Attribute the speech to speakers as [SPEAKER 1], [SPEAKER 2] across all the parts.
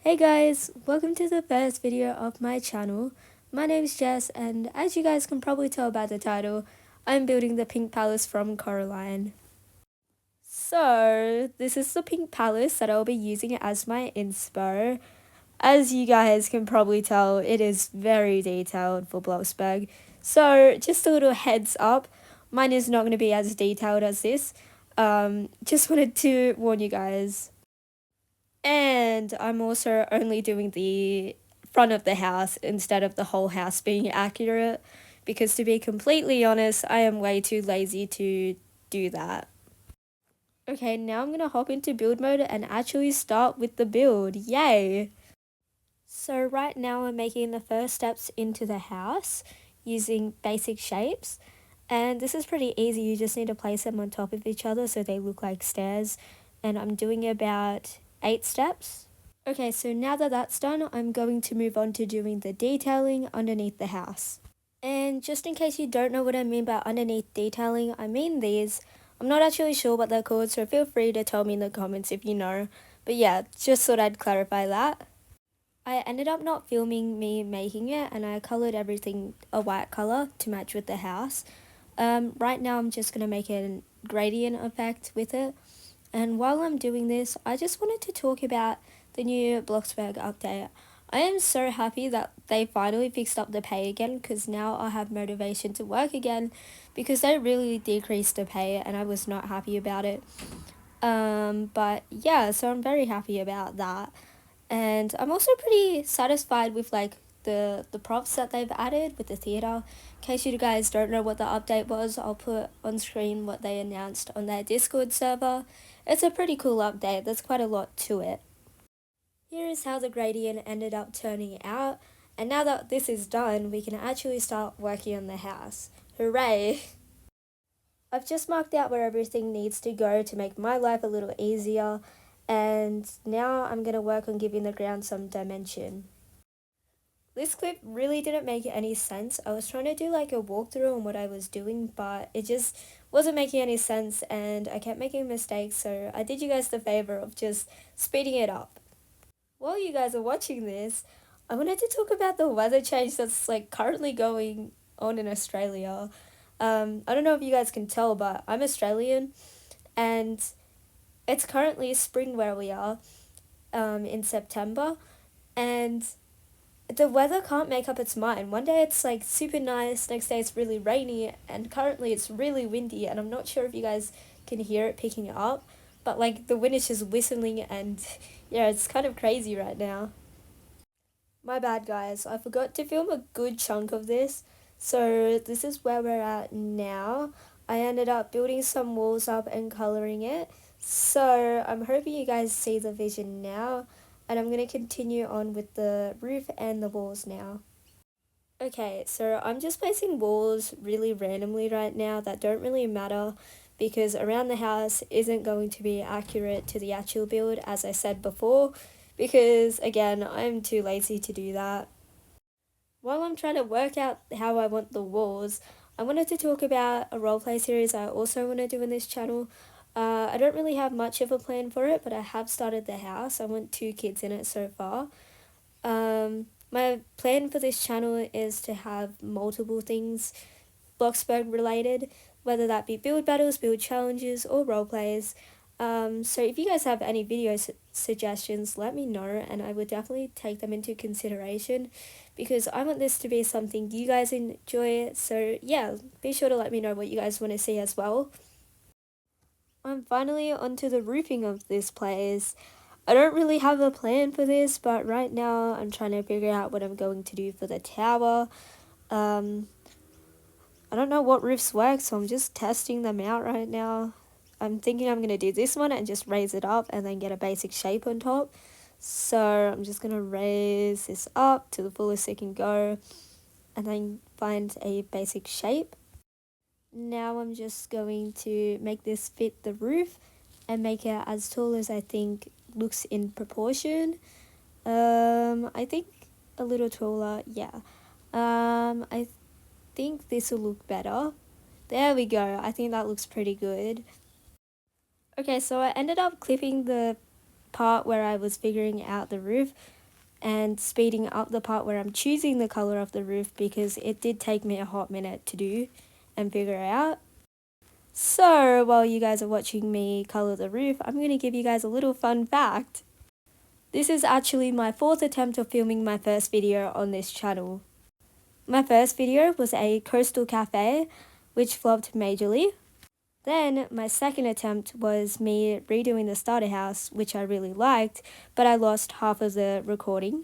[SPEAKER 1] Hey guys, welcome to the first video of my channel. My name is Jess, and as you guys can probably tell by the title, I'm building the pink palace from Coraline. So, this is the pink palace that I'll be using as my inspo. As you guys can probably tell, it is very detailed for Bloxburg. So, just a little heads up, mine is not going to be as detailed as this. Just wanted to warn you guys. And I'm also only doing the front of the house instead of the whole house being accurate, because to be completely honest, I am way too lazy to do that. Okay, now I'm gonna hop into build mode and actually start with the build. Yay! So right now I'm making the first steps into the house using basic shapes. And this is pretty easy, you just need to place them on top of each other so they look like stairs. And I'm doing about 8 steps. Okay, so now that that's done, I'm going to move on to doing the detailing underneath the house. And just in case you don't know what I mean by underneath detailing, I mean these. I'm not actually sure what they're called, so feel free to tell me in the comments if you know. But yeah, just thought I'd clarify that. I ended up not filming me making it, and I coloured everything a white colour to match with the house. Right now I'm just going to make a gradient effect with it. And while I'm doing this, I just wanted to talk about the new Bloxburg update. I am so happy that they finally fixed up the pay again, because now I have motivation to work again, because they really decreased the pay and I was not happy about it. But yeah, so I'm very happy about that. And I'm also pretty satisfied with like the props that they've added with the theatre. In case you guys don't know what the update was, I'll put on screen what they announced on their Discord server. It's a pretty cool update, there's quite a lot to it. Here is how the gradient ended up turning out, and now that this is done, we can actually start working on the house. Hooray! I've just marked out where everything needs to go to make my life a little easier, and now I'm going to work on giving the ground some dimension. This clip really didn't make any sense. I was trying to do like a walkthrough on what I was doing, but it just wasn't making any sense and I kept making mistakes, so I did you guys the favor of just speeding it up. While you guys are watching this, I wanted to talk about the weather change that's like currently going on in Australia. I don't know if you guys can tell, but I'm Australian and it's currently spring where we are in September, and the weather can't make up its mind. One day it's like super nice, next day it's really rainy, and currently it's really windy, and I'm not sure if you guys can hear it picking up, but like the wind is just whistling, and yeah, it's kind of crazy right now. My bad, guys, I forgot to film a good chunk of this, so this is where we're at now. I ended up building some walls up and colouring it, so I'm hoping you guys see the vision now, and I'm going to continue on with the roof and the walls now. Okay, so I'm just placing walls really randomly right now that don't really matter, because around the house isn't going to be accurate to the actual build, as I said before, because again, I'm too lazy to do that. While I'm trying to work out how I want the walls, I wanted to talk about a roleplay series I also want to do in this channel. I don't really have much of a plan for it, but I have started the house. I want 2 kids in it so far. My plan for this channel is to have multiple things Bloxburg related, whether that be build battles, build challenges, or role plays. So if you guys have any video suggestions, let me know, and I would definitely take them into consideration, because I want this to be something you guys enjoy. So yeah, be sure to let me know what you guys want to see as well. I'm finally onto the roofing of this place. I don't really have a plan for this, but right now I'm trying to figure out what I'm going to do for the tower. I don't know what roofs work, so I'm just testing them out right now. I'm thinking I'm going to do this one and just raise it up and then get a basic shape on top. So I'm just going to raise this up to the fullest it can go and then find a basic shape. Now I'm just going to make this fit the roof and make it as tall as I think looks in proportion. I think a little taller, yeah. I think this will look better. There we go. I think that looks pretty good. Okay, so I ended up clipping the part where I was figuring out the roof and speeding up the part where I'm choosing the color of the roof, because it did take me a hot minute to do and figure out. So while you guys are watching me color the roof, I'm going to give you guys a little fun fact. This is actually my 4th attempt of filming my first video on this channel. My first video was a coastal cafe, which flopped majorly. Then my second attempt was me redoing the starter house, which I really liked, but I lost half of the recording.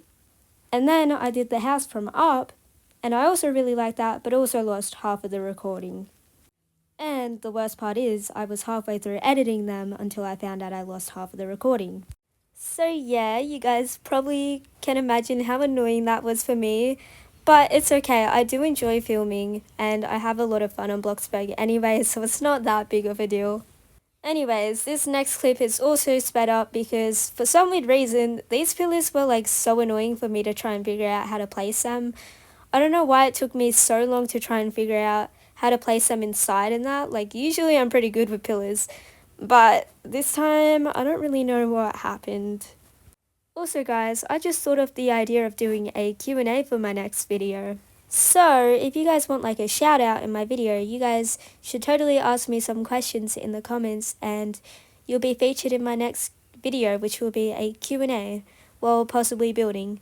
[SPEAKER 1] And then I did the house from up, and I also really liked that, but also lost half of the recording. And the worst part is, I was halfway through editing them until I found out I lost half of the recording. So yeah, you guys probably can imagine how annoying that was for me. But it's okay, I do enjoy filming, and I have a lot of fun on Bloxburg anyway, so it's not that big of a deal. Anyways, this next clip is also sped up because for some weird reason, these pillars were like so annoying for me to try and figure out how to place them. I don't know why it took me so long to try and figure out how to place them inside and that. Like, usually I'm pretty good with pillars, but this time I don't really know what happened. Also guys, I just thought of the idea of doing a Q&A for my next video. So, if you guys want like a shout out in my video, you guys should totally ask me some questions in the comments and you'll be featured in my next video, which will be a Q&A, while possibly building.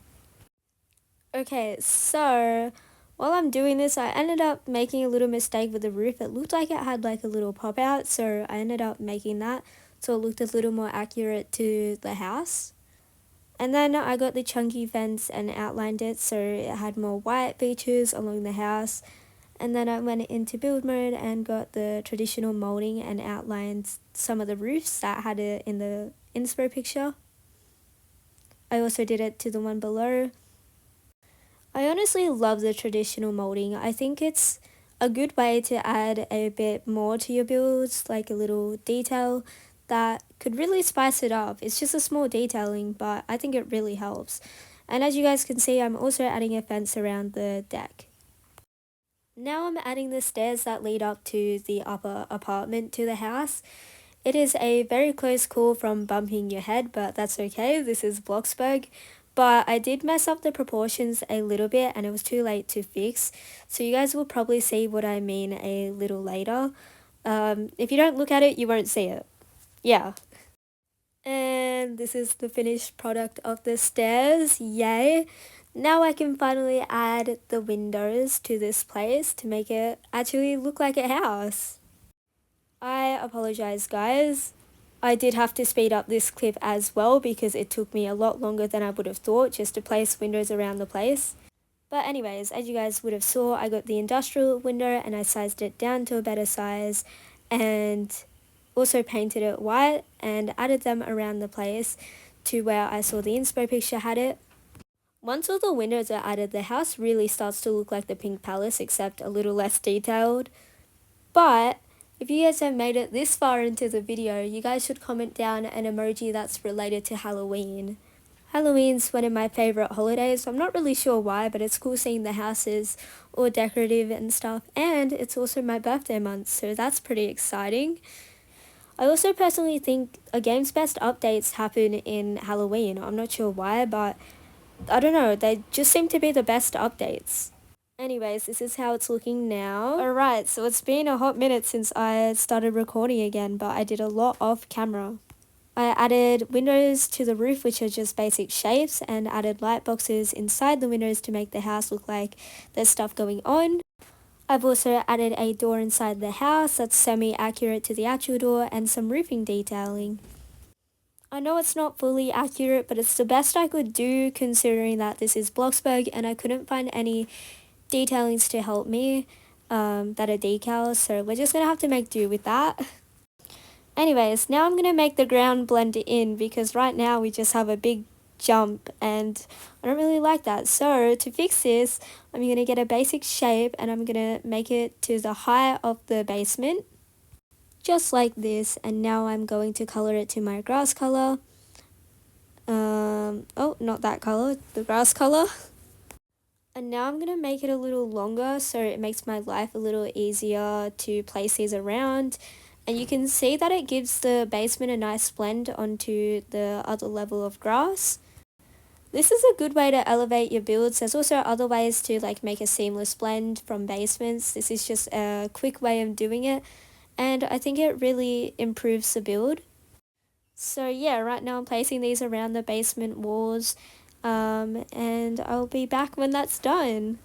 [SPEAKER 1] Okay, so while I'm doing this, I ended up making a little mistake with the roof. It looked like it had like a little pop out, so I ended up making that so it looked a little more accurate to the house. And then I got the chunky fence and outlined it so it had more white features along the house. And then I went into build mode and got the traditional molding and outlined some of the roofs that had it in the inspo picture. I also did it to the one below. I honestly love the traditional molding. I think it's a good way to add a bit more to your builds, like a little detail that could really spice it up. It's just a small detailing, but I think it really helps. And as you guys can see, I'm also adding a fence around the deck. Now I'm adding the stairs that lead up to the upper apartment to the house. It is a very close call from bumping your head, but that's okay. This is Bloxburg. But I did mess up the proportions a little bit and it was too late to fix. So you guys will probably see what I mean a little later. If you don't look at it, you won't see it. Yeah. And this is the finished product of the stairs. Yay. Now I can finally add the windows to this place to make it actually look like a house. I apologize guys. I did have to speed up this clip as well because it took me a lot longer than I would have thought just to place windows around the place. But anyways, as you guys would have saw, I got the industrial window and I sized it down to a better size and also painted it white and added them around the place to where I saw the inspo picture had it. Once all the windows are added, the house really starts to look like the Pink Palace, except a little less detailed. But if you guys have made it this far into the video, you guys should comment down an emoji that's related to Halloween. Halloween's one of my favourite holidays. I'm not really sure why, but it's cool seeing the houses all decorative and stuff. And it's also my birthday month, so that's pretty exciting. I also personally think a game's best updates happen in Halloween. I'm not sure why, but I don't know, they just seem to be the best updates. Anyways, this is how it's looking now. Alright, so it's been a hot minute since I started recording again, but I did a lot off camera. I added windows to the roof, which are just basic shapes, and added light boxes inside the windows to make the house look like there's stuff going on. I've also added a door inside the house that's semi-accurate to the actual door and some roofing detailing. I know it's not fully accurate, but it's the best I could do considering that this is Bloxburg and I couldn't find any detailings to help me that are decals, so we're just going to have to make do with that. Anyways, now I'm going to make the ground blend in because right now we just have a big jump and I don't really like that. So to fix this, I'm going to get a basic shape and I'm going to make it to the height of the basement. Just like this, and now I'm going to color it to my grass color. Oh, not that color, the grass color. And now I'm going to make it a little longer so it makes my life a little easier to place these around. And you can see that it gives the basement a nice blend onto the other level of grass. This is a good way to elevate your builds. There's also other ways to like make a seamless blend from basements. This is just a quick way of doing it, and I think it really improves the build. So yeah, right now I'm placing these around the basement walls, and I'll be back when that's done.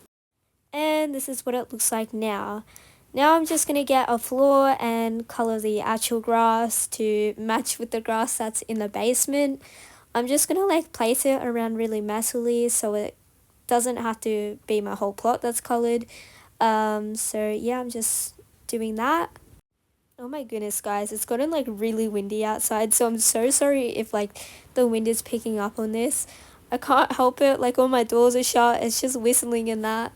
[SPEAKER 1] And this is what it looks like now. Now I'm just going to get a floor and color the actual grass to match with the grass that's in the basement. I'm just going to like place it around really messily so it doesn't have to be my whole plot that's colored. So yeah, I'm just doing that. Oh my goodness, guys, it's gotten like really windy outside, so I'm so sorry if like the wind is picking up on this. I can't help it, like all my doors are shut, it's just whistling and that.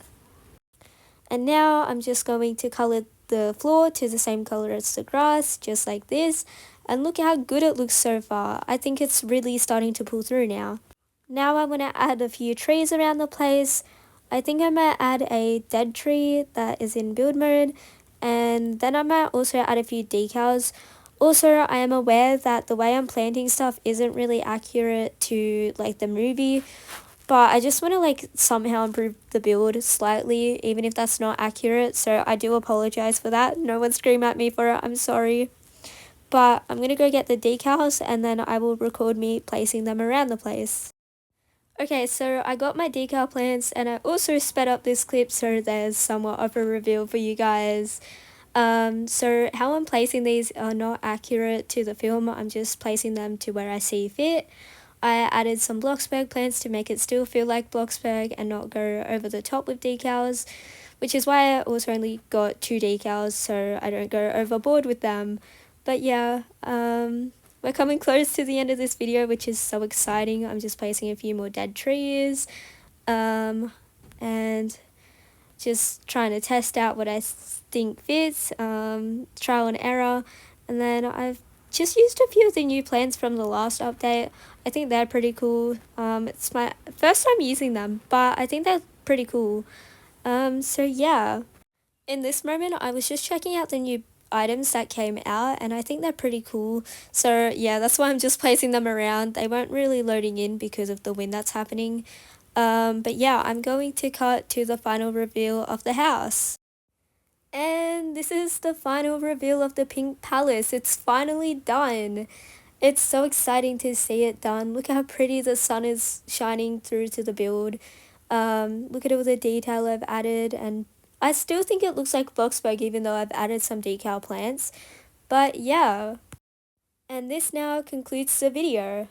[SPEAKER 1] And now I'm just going to color the floor to the same color as the grass, just like this. And look how good it looks so far. I think it's really starting to pull through now. Now I'm going to add a few trees around the place. I think I might add a dead tree that is in build mode. And then I might also add a few decals. Also, I am aware that the way I'm planting stuff isn't really accurate to like the movie. But I just want to like somehow improve the build slightly, even if that's not accurate. So I do apologize for that. No one scream at me for it. I'm sorry. But I'm going to go get the decals and then I will record me placing them around the place. Okay, so I got my decal plans and I also sped up this clip so there's somewhat of a reveal for you guys. So how I'm placing these are not accurate to the film. I'm just placing them to where I see fit. I added some Bloxburg plants to make it still feel like Bloxburg and not go over the top with decals, which is why I also only got 2 decals so I don't go overboard with them. But yeah, we're coming close to the end of this video, which is so exciting. I'm just placing a few more dead trees, and just trying to test out what I think fits, trial and error. And then I've just used a few of the new plants from the last update. I think they're pretty cool. It's my first time using them, but I think they're pretty cool. So yeah, in this moment I was just checking out the new items that came out and I think they're pretty cool. So yeah, that's why I'm just placing them around. They weren't really loading in because of the wind that's happening. But yeah, I'm going to cut to the final reveal of the house. And this is the final reveal of the pink palace. It's finally done. It's so exciting to see it done. Look how pretty the sun is shining through to the build. Look at all the detail I've added, and I still think it looks like Bloxburg even though I've added some decal plants. But yeah. And this now concludes the video.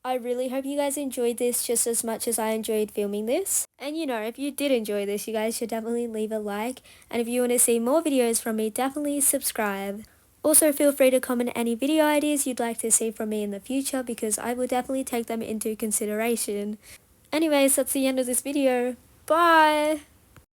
[SPEAKER 1] I really hope you guys enjoyed this just as much as I enjoyed filming this. And you know, if you did enjoy this, you guys should definitely leave a like. And if you want to see more videos from me, definitely subscribe. Also, feel free to comment any video ideas you'd like to see from me in the future because I will definitely take them into consideration. Anyways, that's the end of this video. Bye!